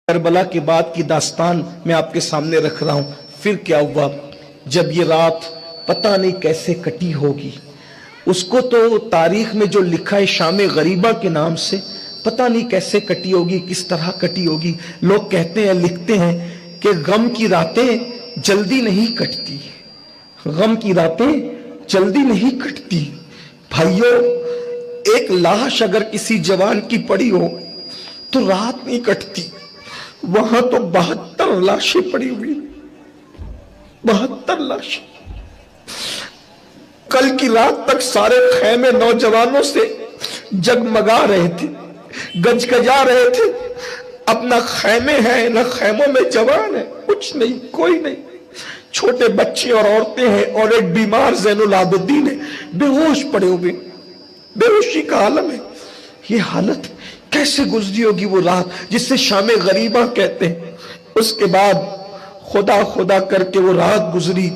کربلا کے بعد کی داستان میں آپ کے سامنے رکھ رہا ہوں. پھر کیا ہوا جب یہ رات پتہ نہیں کیسے کٹی ہوگی. اس کو تو تاریخ میں جو لکھا ہے شام غریبہ کے نام سے، پتہ نہیں کیسے کٹی ہوگی، کس طرح کٹی ہوگی. لوگ کہتے ہیں، لکھتے ہیں کہ غم کی راتیں جلدی نہیں کٹتی، غم کی راتیں جلدی نہیں کٹتی. بھائیو، ایک لاش اگر کسی جوان کی پڑی ہو تو رات نہیں کٹتی. وہاں تو 72 لاشیں پڑی ہوئی، 72 لاشیں. کل کی رات تک سارے خیمے نوجوانوں سے جگمگا رہے تھے، گجگجا رہے تھے. اپنا خیمے ہیں، نہ خیموں میں جوان ہے، کچھ نہیں، کوئی نہیں. چھوٹے بچے اور عورتیں ہیں، اور ایک بیمار زین العابدین ہے، بے ہوش پڑے ہوئے، بے ہوشی کا عالم ہے. یہ حالت کیسے گزری ہوگی وہ رات جس سے شام غریبہ کہتے ہیں. اس کے بعد خدا خدا کر کے وہ رات گزری.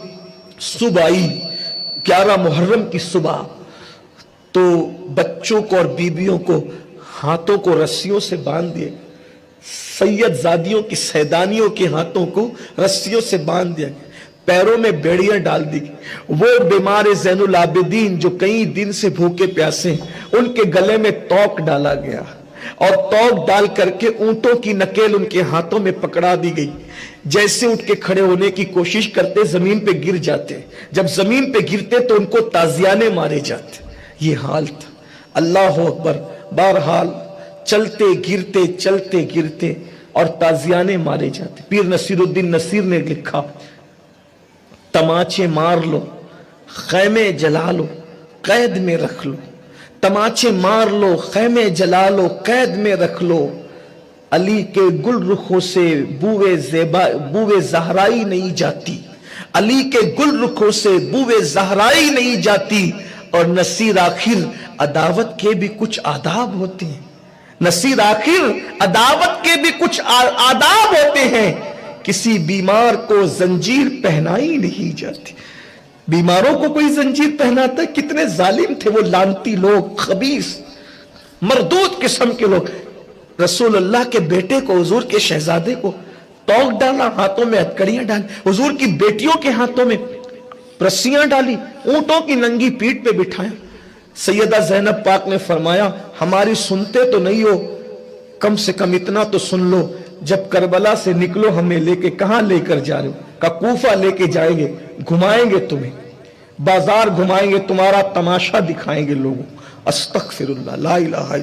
صبح آئی 11 محرم کی صبح، تو بچوں کو اور بیویوں کو ہاتھوں کو رسیوں سے باندھ دیے. سید زادیوں کی سیدانیوں کے ہاتھوں کو رسیوں سے باندھ دیا. پیروں میں بیڑیاں ڈال دی. وہ بیمار زین العابدین جو کئی دن سے بھوکے پیاسے، ان کے گلے میں توق ڈالا گیا، اور توق ڈال کر کے اونٹوں کی نکیل ان کے ہاتھوں میں پکڑا دی گئی. جیسے اٹھ کے کھڑے ہونے کی کوشش کرتے زمین پہ گر جاتے، جب زمین پہ گرتے تو ان کو تازیانے مارے جاتے. یہ حال تھا. اللہ اکبر. بہرحال چلتے گرتے اور تازیانے مارے جاتے. پیر نصیر الدین نصیر نے لکھا، تماچے مار لو، خیمے جلا لو، قید میں رکھ لو. تماچے مار لو، خیمے جلا لو، قید میں رکھ لو. علی کے گل رخوں سے بوئے زہرائی نہیں جاتی. علی کے گل رخوں سے بوئے زہرائی نہیں جاتی. اور نصیر آخر عداوت کے بھی کچھ آداب ہوتے ہیں. نصیر آخر عداوت کے بھی کچھ آداب ہوتے ہیں. کسی بیمار کو زنجیر پہنائی نہیں جاتی. بیماروں کو کوئی زنجیر پہناتا ہے؟ کتنے ظالم تھے وہ لعنتی لوگ، خبیث مردود قسم کے لوگ. رسول اللہ کے بیٹے کو، حضور کے شہزادے کو توق ڈالا، ہاتھوں میں ہتکڑیاں ڈالی. حضور کی بیٹیوں کے ہاتھوں میں رسیاں ڈالی، اونٹوں کی ننگی پیٹھ پہ بٹھایا. سیدہ زینب پاک نے فرمایا، ہماری سنتے تو نہیں ہو، کم سے کم اتنا تو سن لو، جب کربلا سے نکلو ہمیں لے کے کہاں لے کر جا رہے ہو؟ کہا کوفہ لے کے جائیں گے، گھمائیں گے تمہیں، بازار گھمائیں گے، تمہارا تماشا دکھائیں گے لوگوں. استغفر اللہ، لا الہ الا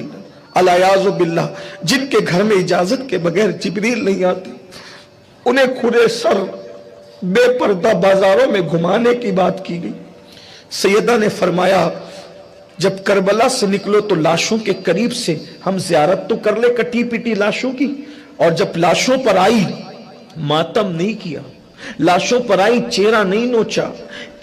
اللہ، الیاذ باللہ. جن کے گھر میں اجازت کے بغیر جبریل نہیں آتے، انہیں کھلے سر بے پردہ بازاروں میں گھمانے کی بات کی گئی. سیدہ نے فرمایا، جب کربلا سے نکلو تو لاشوں کے قریب سے ہم زیارت تو کر لے کٹی پٹی لاشوں کی. اور جب لاشوں پر آئی ماتم نہیں کیا، لاشوں پر آئی چہرہ نہیں نوچا،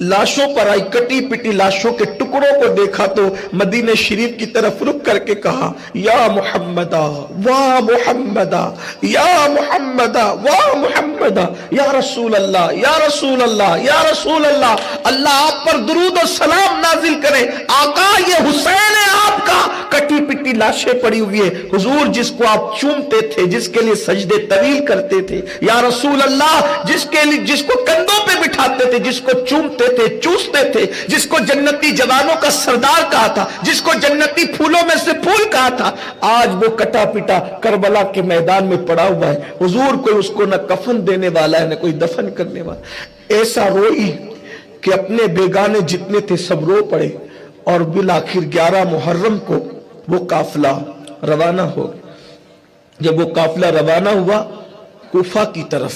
لاشوں پر آئی کٹی پٹی لاشوں کے ٹکڑوں کو دیکھا تو مدینہ شریف کی طرف رک کر کے کہا، یا محمدہ واہ محمدہ، یا محمدہ واہ محمدہ، یا رسول اللہ، یا رسول اللہ، یا رسول اللہ. اللہ آپ پر درود و سلام نازل کرے. آقا یہ حسین ہے آپ کا. کٹی پٹی لاشیں پڑی ہوئی ہے. حضور جس کو آپ چومتے تھے، جس کے لیے سجدے طویل کرتے تھے، یا رسول اللہ جس کو کندھوں پہ بٹھاتے تھے، جس کو چومتے تھے، چوستے تھے، جس کو جنتی جوانوں کا سردار کہا تھا، جس کو جنتی پھولوں میں سے پھول کہا تھا، آج وہ کٹا پٹا کربلا کے میدان میں پڑا ہوا ہے. حضور کوئی اس کو نہ کفن دینے والا ہے، نہ کوئی دفن کرنے والا. ایسا روئی کہ اپنے بیگانے جتنے تھے سب رو پڑے. اور بالآخر 11 محرم کو وہ قافلہ روانہ ہو گیا. جب وہ قافلہ روانہ ہوا کوفہ کی طرف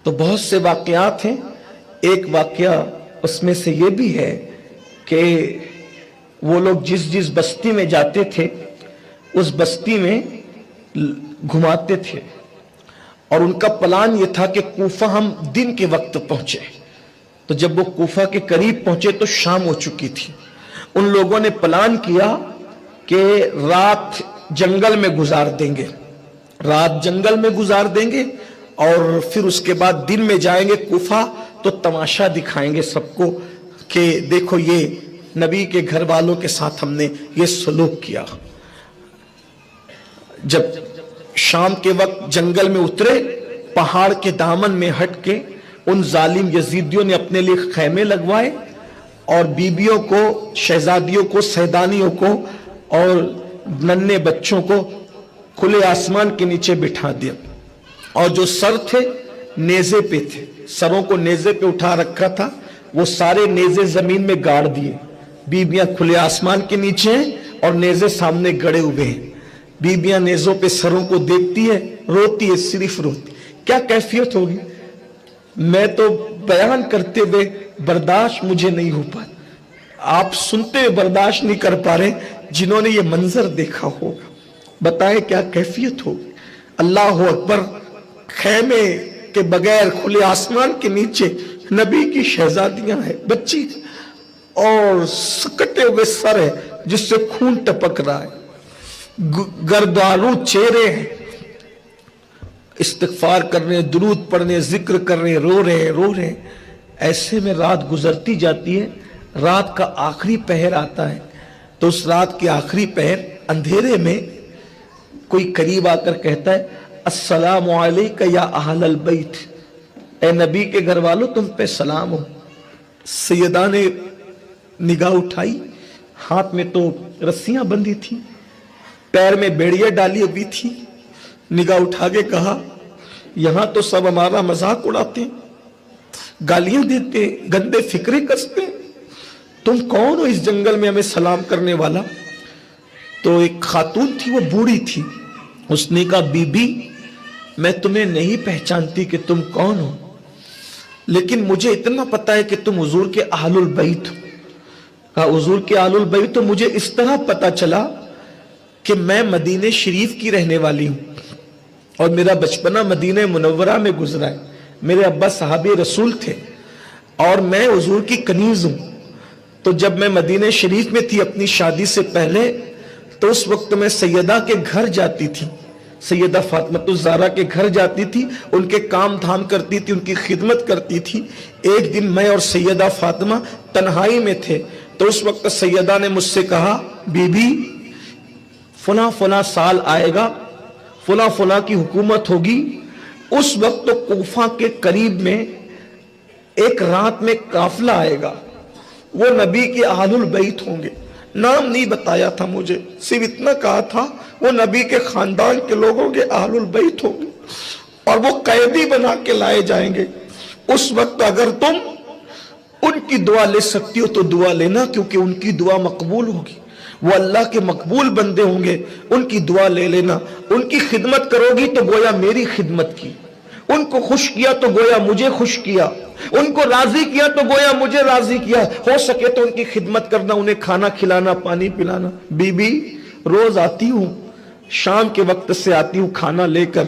تو بہت سے واقعات ہیں. ایک واقعہ اس میں سے یہ بھی ہے کہ وہ لوگ جس بستی میں جاتے تھے اس بستی میں گھماتے تھے، اور ان کا پلان یہ تھا کہ کوفہ ہم دن کے وقت پہنچے. تو جب وہ کوفہ کے قریب پہنچے تو شام ہو چکی تھی. ان لوگوں نے پلان کیا کہ رات جنگل میں گزار دیں گے، رات جنگل میں گزار دیں گے، اور پھر اس کے بعد دن میں جائیں گے کوفہ تو تماشا دکھائیں گے سب کو کہ دیکھو یہ نبی کے گھر والوں کے ساتھ ہم نے یہ سلوک کیا. جب शाम के वक्त जंगल में उतरे, पहाड़ के दामन में हट के उन जालिम यजीदियों ने अपने लिए खैमे लगवाए और बीबियों को, शहजादियों को, सैदानियों को और नन्हे बच्चों को खुले आसमान के नीचे बिठा दिया। और जो सर थे नेजे पे थे, सरों को नेजे पे उठा रखा था, वो सारे नेजे जमीन में गाड़ दिए। बीबियां खुले आसमान के नीचे हैं और नेजे सामने गड़े हुए हैं। बीबियां नेजों पे सरों को देखती है, रोती है, सिर्फ रोती। क्या कैफियत होगी, मैं तो बयान करते हुए बर्दाश्त मुझे नहीं हो पा, आप सुनते हुए बर्दाश्त नहीं कर पा रहे, जिन्होंने ये मंजर देखा होगा बताएं क्या कैफियत होगी। अल्लाह अकबर, खैमे के बगैर खुले आसमान के नीचे नबी की शहजादियां हैं, बच्ची, और सकटे हुए सर है जिससे खून टपक रहा है, गर्दारू चेहरे हैं, इस्तिगफार कर रहे हैं, दुरूद पढ़ रहे हैं, जिक्र कर रहे हैं, रो रहे हैं। ऐसे में रात गुजरती जाती है। रात का आखिरी पहर आता है तो उस रात के आखिरी पहर अंधेरे में कोई करीब आकर कहता है, अस्सलामु अलैका या अहलल बैत, ए नबी के घर वालों तुम पे सलाम हो। सैयदा ने निगाह उठाई, हाथ में तो रस्सियां बंधी थी, पैर में बेड़ियां डाली हुई थी। निगाह उठा के कहा, यहां तो सब हमारा मजाक उड़ाते, गालियां देते, गंदे फिक्रे कसते, तुम कौन हो इस जंगल में हमें सलाम करने वाला। तो एक खातून थी, वो बूढ़ी थी, उसने कहा, बीबी मैं तुम्हें नहीं पहचानती कि तुम कौन हो, लेकिन मुझे इतना पता है कि तुम हुजूर के अहलुल बैत हो। कहा, हुजूर के अहलुल बैत तो मुझे इस तरह पता चला कि मैं मदीने शरीफ की रहने वाली हूं और मेरा बचपना मदीने मुनव्वरा में गुजरा है। मेरे अब्बा साहबी रसूल थे और मैं हुजूर की कनीज हूं। तो जब मैं मदीने शरीफ में थी अपनी शादी से पहले, तो उस वक्त मैं सैयदा के घर जाती थी, सैयदा फातिमा ज़हरा के घर जाती थी, उनके काम धाम करती थी, उनकी खिदमत करती थी। एक दिन मैं और सैयदा फातिमा तन्हाई में थे, तो उस वक्त सैयदा ने मुझसे कहा, बीबी फला फला साल आएगा, फला फला की हुकूमत होगी। उस वक्त तो कूफा के करीब में एक रात में काफिला आएगा, वो नबी के अहलुल बैत होंगे। नाम नहीं बताया था मुझे, सिर्फ इतना कहा था वो नबी के खानदान के लोगों के अहलुल बैत होंगे और वो कैदी बना के लाए जाएंगे। उस वक्त अगर तुम उनकी दुआ ले सकती हो तो दुआ लेना, क्योंकि उनकी दुआ मकबूल होगी, वो अल्लाह के मकबूल बंदे होंगे, उनकी दुआ ले लेना। उनकी खिदमत करोगी तो गोया मेरी खिदमत की, उनको खुश किया तो गोया मुझे खुश किया, उनको राजी किया तो गोया मुझे राजी किया। हो सके तो उनकी खिदमत करना, उन्हें खाना खिलाना, पानी पिलाना। बीबी रोज आती हूं, शाम के वक्त से आती हूं खाना लेकर,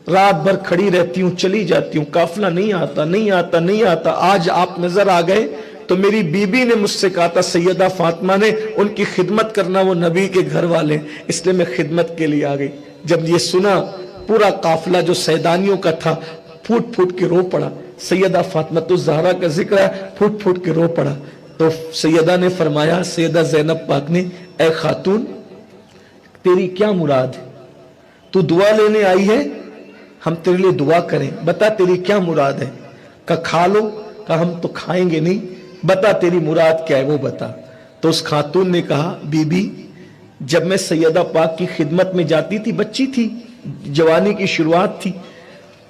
रात भर खड़ी रहती हूं, चली जाती हूं, काफिला नहीं आता, नहीं आता, नहीं आता। आज आप नजर आ गए तो मेरी बीबी ने मुझसे कहा था, सैयदा फातिमा ने, उनकी खिदमत करना, वो नबी के घर वाले, इसलिए मैं खिदमत के लिए आ गई। जब ये सुना, पूरा काफिला जो सैदानियों का था फूट फूट के रो पड़ा। सैयदा फातिमा ज़हरा का जिक्र है, फूट फूट के रो पड़ा। तो सैयदा ने फरमाया, सैयदा ज़ैनब पाक ने, ए खातून तेरी क्या मुराद है, तू दुआ लेने आई है, हम तेरे लिए दुआ करें, बता तेरी क्या मुराद है। का खा लो, का हम तो खाएंगे नहीं, बता तेरी मुराद क्या है वो बता। तो उस खातून ने कहा, बीबी जब मैं सैयदा पाक की खिदमत में जाती थी, बच्ची थी, जवानी की शुरुआत थी,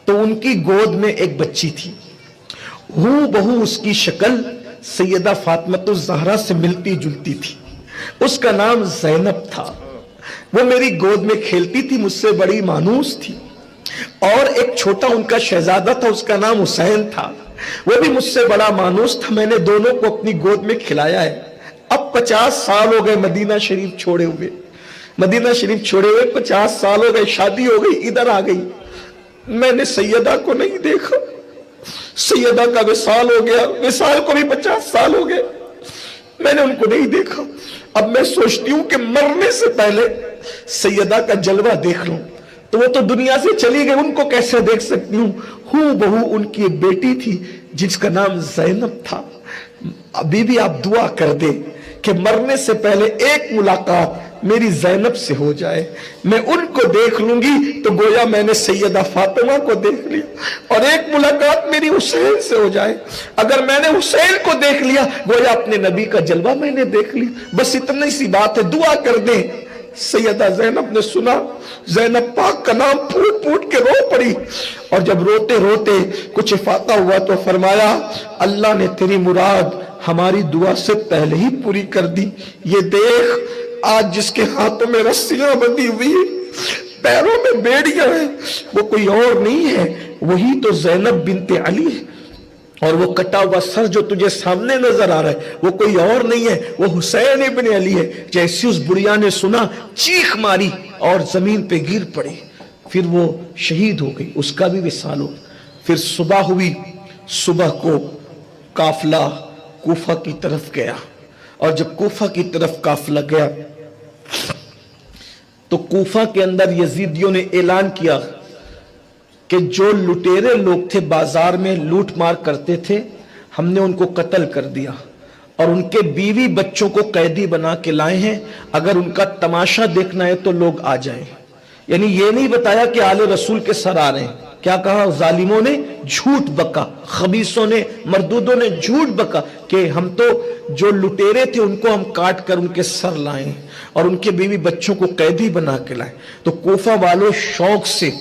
तो उनकी गोद में एक बच्ची थी, हूं बहू उसकी शक्ल सैयदा फातिमा ज़हरा से मिलती जुलती थी, उसका नाम ज़ैनब था। वो मेरी गोद में खेलती थी, मुझसे बड़ी मानूस थी। और एक छोटा उनका शहजादा था, उसका नाम हुसैन था, वो भी मुझसे बड़ा मानूस था। मैंने दोनों को अपनी गोद में खिलाया है। अब 50 साल हो गए मदीना शरीफ छोड़े हुए, मदीना शरीफ छोड़े हुए 50 साल हो गए, शादी हो गई, इधर आ गई, मैंने सैयदा को नहीं देखा। सैयदा का विसाल हो गया, विसाल को भी 50 साल हो गए, मैंने उनको नहीं देखा। अब मैं सोचती हूं कि मरने से पहले सैयदा का जलवा देख लूं, तो वो तो दुनिया से चली गई, उनको कैसे देख सकती हूं। हूं बहू उनकी एक बेटी थी जिसका नाम ज़ैनब था। बीबी आप दुआ कर दे कि मरने से पहले एक मुलाकात मेरी ज़ैनब से हो जाए, मैं उनको देख लूंगी तो गोया मैंने सैयदा फातिमा को देख लिया, और एक मुलाकात मेरी हुसैन से हो जाए, अगर मैंने हुसैन को देख लिया गोया अपने नबी का जलवा मैंने देख लिया। बस इतनी सी बात है, दुआ कर दे। सैयदा ज़ैनब ने सुना, ज़ैनब पाक का नाम फूट फूट के रो पड़ी, और जब रोते रोते कुछ इफाका हुआ तो फरमाया, अल्लाह ने तेरी मुराद हमारी दुआ से पहले ही पूरी कर दी। ये देख, आज जिसके हाथों में रस्सियां बंधी हुई है, पैरों में बेड़ियां हैं, वो कोई और नहीं है, वही तो ज़ैनब बिनते अली है। और वो कटा हुआ सर जो तुझे सामने नजर आ रहा है, वो कोई और नहीं है, वो हुसैन इब्न अली है। जैसी उस बुढ़िया ने सुना, चीख मारी और जमीन पे गिर पड़ी, फिर वो शहीद हो गई, उसका भी विसाल हो। फिर सुबह हुई, सुबह को काफिला कूफा की तरफ गया, और जब कूफा की तरफ काफिला गया तो कूफा के अंदर यजीदियों ने ऐलान किया कि जो लुटेरे लोग थे बाजार में लूट मार करते थे, हमने उनको कत्ल कर दिया, और उनके बीवी बच्चों को कैदी बना के लाए हैं, अगर उनका तमाशा देखना है तो लोग आ जाएं। यानी ये नहीं बताया कि आले रसूल के सर आ रहे हैं, क्या कहा, जालिमों ने झूठ बका, खबीसों ने, मरदूदों ने झूठ बका कि हम तो जो लुटेरे थे उनको हम काट कर उनके सर लाए और उनके बीवी बच्चों को कैदी बना के लाए। तो कोफा वालों शौक से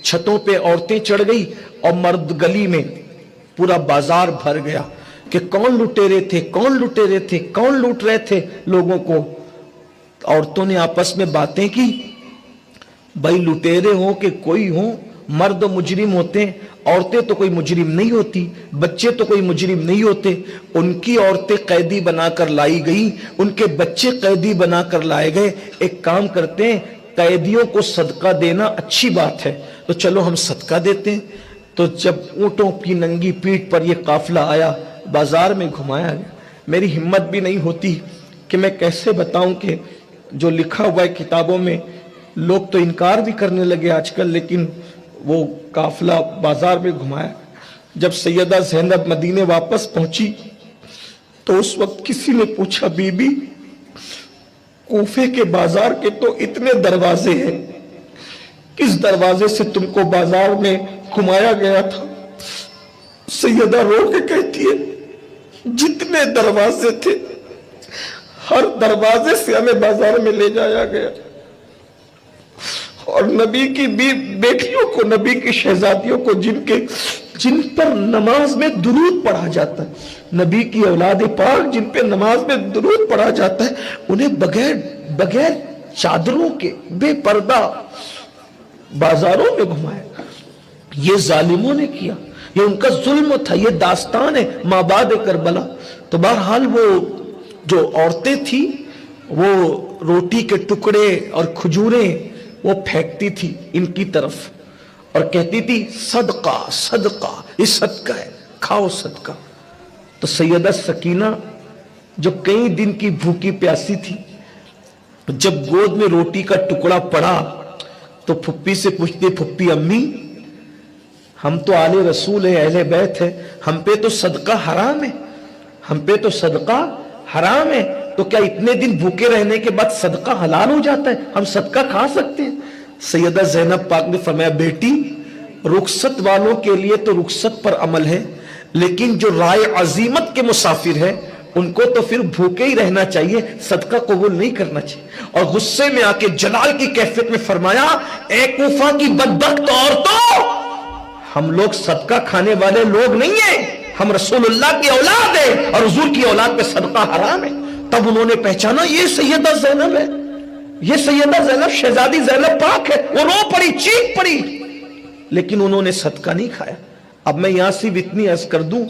छतों पे औरतें चढ़ गई, और मर्द गली में पूरा बाजार भर गया कि कौन लुटेरे थे, कौन लुटेरे थे, कौन लूट रहे थे लोगों को। औरतों ने आपस में बातें की, भाई लुटेरे हो कि कोई हो, मर्द मुजरिम होते हैं, औरतें तो कोई मुजरिम नहीं होती, बच्चे तो कोई मुजरिम नहीं होते। उनकी औरतें कैदी बनाकर लाई गई, उनके बच्चे कैदी बनाकर लाए गए। एक काम करते हैं, कैदियों को सदका देना अच्छी बात है, तो चलो हम सदका देते हैं। तो जब ऊंटों की नंगी पीठ पर यह काफिला आया, बाजार में घुमाया गया, मेरी हिम्मत भी नहीं होती कि मैं कैसे बताऊं कि जो लिखा हुआ है किताबों में, लोग तो इनकार भी करने लगे आजकल, लेकिन वो काफिला बाजार में घुमाया। जब सैयदा ज़ैनब मदीने वापस पहुंची तो उस वक्त किसी ने पूछा, बीबी कूफे के बाजार के तो इतने दरवाजे हैं, किस दरवाजे से तुमको बाजार में घुमाया गया था? सैयदा रो के कहती है, जितने दरवाजे थे हर दरवाजे से हमें बाजार में ले जाया गया, और नबी की बेटियों को, नबी की शहजादियों को, जिन पर नमाज में दुरूद पढ़ा जाता है, नबी की औलाद पाक जिन पे नमाज में दुरूद पढ़ा जाता है, उन्हें बगैर चादरों के बेपर्दा बाजारों में घुमाया। ये जालिमों ने किया, ये उनका जुल्म था, ये दास्तान है माबाद करबला। तो बहरहाल वो जो औरतें थी वो रोटी के टुकड़े और खजूरें वो फेंकती थी इनकी तरफ और कहती थी, सदका सदका, ये सदका है, खाओ सदका। तो सैयदा सकीना जो कई दिन की भूखी प्यासी थी, जब गोद में रोटी का टुकड़ा पड़ा तो फुप्पी से पूछती, फुप्पी अम्मी हम तो आले रसूल है, अहले बैत है, हम पे तो सदका हराम है, हम पे तो सदका हराम है, तो क्या इतने दिन भूखे रहने के बाद सदका हलाल हो जाता है, हम सदका खा सकते हैं? सैयदा ज़ैनब पाक ने फरमाया, बेटी रुखसत वालों के लिए तो रुखसत पर अमल है, लेकिन जो राय अजीमत के मुसाफिर है उनको तो फिर भूखे ही रहना चाहिए, सदका कबूल नहीं करना चाहिए। और गुस्से में आके जलाल की कैफियत में फरमाया, ए कूफा की बदबख्त औरतों, हम लोग सदका खाने वाले लोग नहीं है, हम रसूलुल्लाह की औलाद है और हुजूर की औलाद पे सदका हराम है। तब उन्होंने पहचाना ये सैयदा ज़ैनब है, ये सैयदा ज़ैनब शहजादी ज़ैनब पाक है। वो रो पड़ी, चीख पड़ी, लेकिन उन्होंने सदका नहीं खाया। अब मैं यहां सिर्फ इतनी अर्ज कर दूं,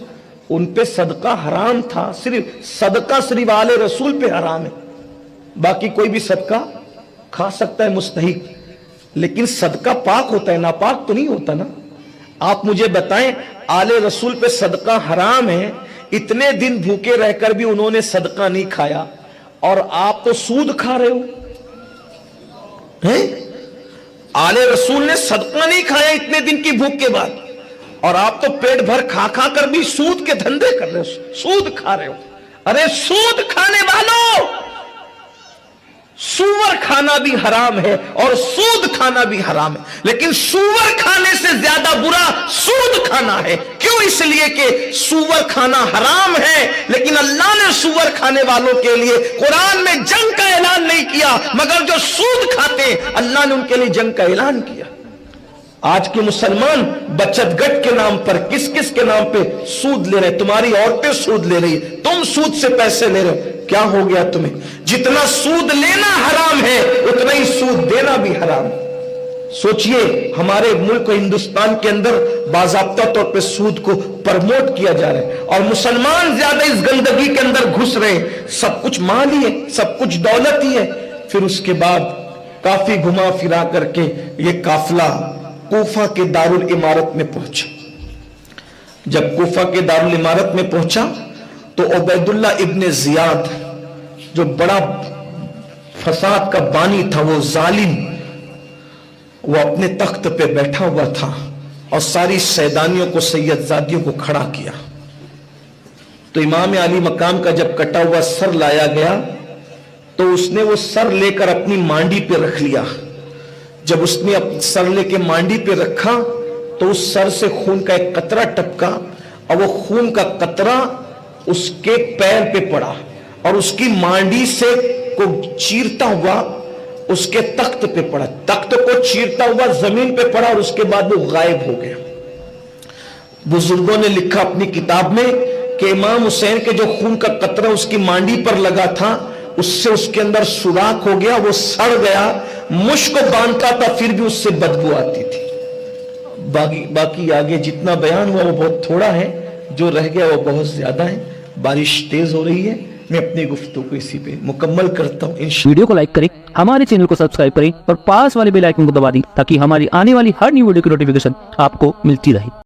उन पे सदका हराम था, सिर्फ सदका सिर्फ आले रसूल पे हराम है, बाकी कोई भी सदका खा सकता है मुस्तहिक, लेकिन सदका पाक होता है, नापाक तो नहीं होता ना। आप मुझे बताएं, आले रसूल पे सदका हराम है, इतने दिन भूखे रहकर भी उन्होंने सदका नहीं खाया, और आप तो सूद खा रहे हो हैं? आले रसूल ने सदका नहीं खाया इतने दिन की भूख के बाद, और आप तो पेट भर खा खा कर भी सूद के धंधे कर रहे हो, सूद खा रहे हो। अरे सूद खाने वालों, सूअर खाना भी हराम है और सूद खाना भी हराम है, लेकिन सूअर खाने से ज्यादा बुरा सूद खाना है। क्यों? इसलिए कि सूअर खाना हराम है, लेकिन अल्लाह ने सूअर खाने वालों के लिए कुरान में जंग का ऐलान नहीं किया, मगर जो सूद खाते अल्लाह ने उनके लिए जंग का ऐलान किया। आज के मुसलमान बचत गट के नाम पर किस किस के नाम पे सूद ले रहे, तुम्हारी औरतें सूद ले रही, तुम सूद से पैसे ले रहे हो, क्या हो गया तुम्हें? जितना सूद लेना हराम है उतना ही सूद देना भी हराम। सोचिए, हमारे मुल्क हिंदुस्तान के अंदर बाज़ाब्ता तौर पे सूद को प्रमोट किया जा रहा है और मुसलमान ज्यादा इस गंदगी के अंदर घुस रहे हैं। सब कुछ माल ही है, सब कुछ दौलत ही है। फिर उसके बाद काफी घुमा फिरा करके ये काफिला कूफा के दारुल इमारत में पहुंचा। जब कूफा के दारुल इमारत में पहुंचा तो उबैदुल्ला इब्ने जियाद, जो बड़ा फसाद का बानी था, वो जालिम, वो अपने तख्त पे बैठा हुआ था और सारी सैदानियों को, सैयदजादियों को खड़ा किया। तो इमाम अली मकाम का जब कटा हुआ सर लाया गया तो उसने वो सर लेकर अपनी मांडी पे रख लिया। जब उसने सर लेके मांडी पे रखा तो उस सर से खून का एक कतरा टपका और वो खून का कतरा उसके पैर पे पड़ा और उसकी मांडी से को चीरता हुआ उसके तख्त पे पड़ा, तख्त को चीरता हुआ जमीन पे पड़ा और उसके बाद वो गायब हो गया। बुजुर्गों ने लिखा अपनी किताब में कि इमाम हुसैन के जो खून का कतरा उसकी मांडी पर लगा था उससे उसके अंदर सुराख हो गया, वो सड़ गया, मुश्क बांधता था फिर भी उससे बदबू आती थी। बाकी आगे जितना बयान हुआ वो बहुत थोड़ा है, जो रह गया वो बहुत ज्यादा है। बारिश तेज हो रही है, मैं अपनी गुफ्तगू को इसी पे मुकम्मल करता हूँ। वीडियो को लाइक करें, हमारे चैनल को सब्सक्राइब करें और पास वाले बेल आइकन को दबा दें ताकि हमारी आने वाली हर न्यू वीडियो की नोटिफिकेशन आपको मिलती रहे।